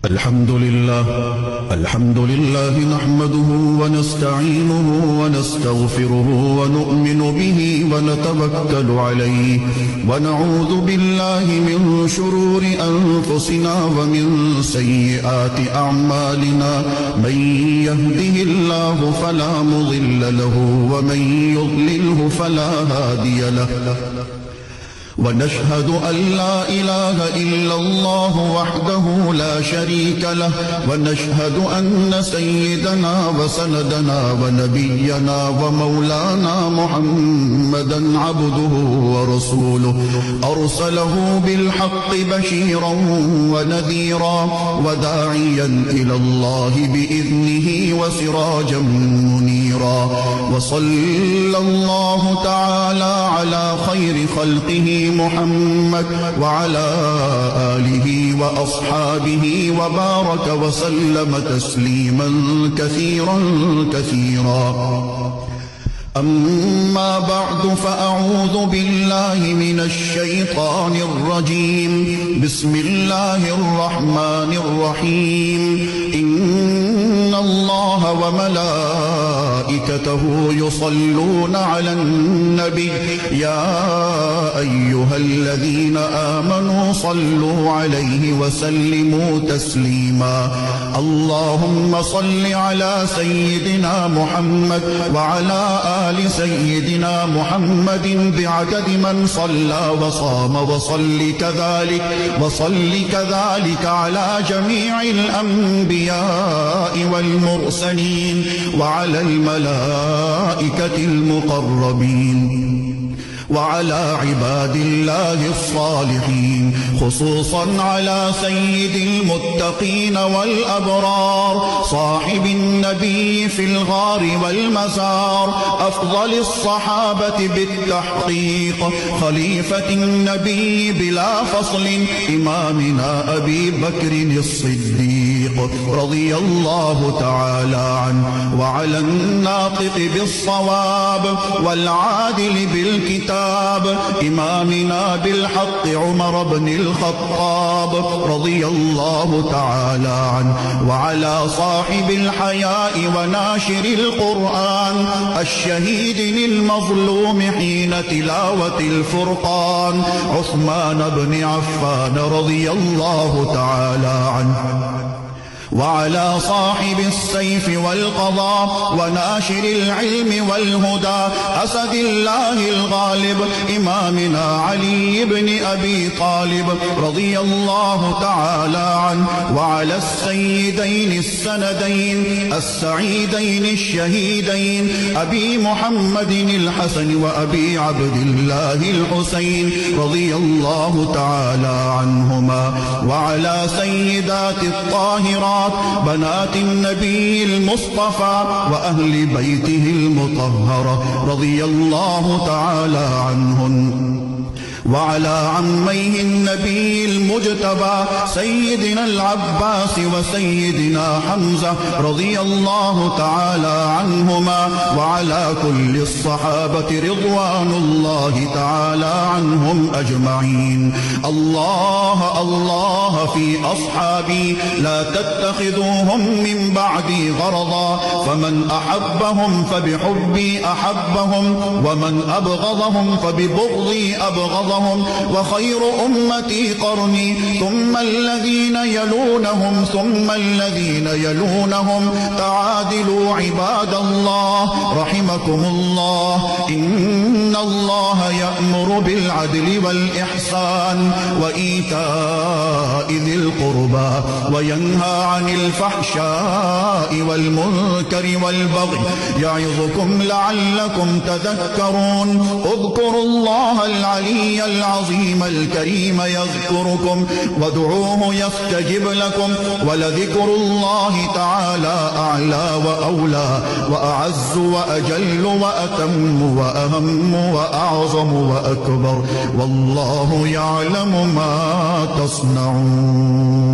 الحمد لله نحمده ونستعينه ونستغفره ونؤمن به ونتوكل عليه ونعوذ بالله من شرور أنفسنا ومن سيئات أعمالنا من يهده الله فلا مضل له ومن يضلله فلا هادي له ونشهد أن لا إله إلا الله وحده لا شريك له ونشهد أن سيدنا وسندنا ونبينا ومولانا محمدا عبده ورسوله أرسله بالحق بشيرا ونذيرا وداعيا إلى الله بإذنه وسراجا منيرا وصلى الله تعالى على خير خلقه محمد وعلى آله وأصحابه وبارك وسلم تسليما كثيرا كثيرا. أما بعد فأعوذ بالله من الشيطان الرجيم. بسم الله الرحمن الرحيم. إن الله وملائكته يصلون على النبي يا أيها الذين آمنوا صلوا عليه وسلموا تسليما. اللهم صل على سيدنا محمد وعلى آل سيدنا محمد بعدد من صلى وصام وصل كذلك على جميع الأنبياء والمرسلين وعلى الملائكة المقربين وعلى عباد الله الصالحين خصوصا على سيد المتقين والأبرار صاحب النبي في الغار والمزار أفضل الصحابة بالتحقيق خليفة النبي بلا فصل إمامنا أبي بكر الصديق رضي الله تعالى عنه وعلى الناطق بالصواب والعادل بالكتاب إمامنا بالحق عمر بن الخطاب رضي الله تعالى عنه وعلى صاحب الحياء وناشر القرآن الشهيد المظلوم حين تلاوة الفرقان عثمان بن عفان رضي الله تعالى عنه وعلى صاحب السيف والقضاء وناشر العلم والهدى أسد الله الغالب إمامنا علي بن أبي طالب رضي الله تعالى عنه وعلى السيدين السندين السعيدين الشهيدين أبي محمد الحسن وأبي عبد الله الحسين رضي الله تعالى عنهما وعلى سيدات الطاهرات بنات النبي المصطفى وأهل بيته المطهرة رضي الله تعالى عنهن وعلى عميه النبي المجتبى سيدنا العباس وسيدنا حمزة رضي الله تعالى عنهما وعلى كل الصحابة رضوان الله تعالى عنهم أجمعين. الله الله في أصحابي لا تتخذوهم من بعدي غرضا فمن أحبهم فبحبي أحبهم ومن أبغضهم فببغضي أبغضهم وخير أمتي قرني ثم الذين يلونهم ثم الذين يلونهم. تعادلوا عباد الله رحمكم الله. إن الله يأمر بالعدل والإحسان وإيتاء ذي القربى وينهى عن الفحشاء والمنكر والبغي يعظكم لعلكم تذكرون. اذكروا الله العلي العظيم الكريم يذكركم وادعوه يستجب لكم ولذكر الله تعالى أعلى وأولى وأعز وأجل وأتم وأهم وأعظم وأكبر والله يعلم ما تصنعون.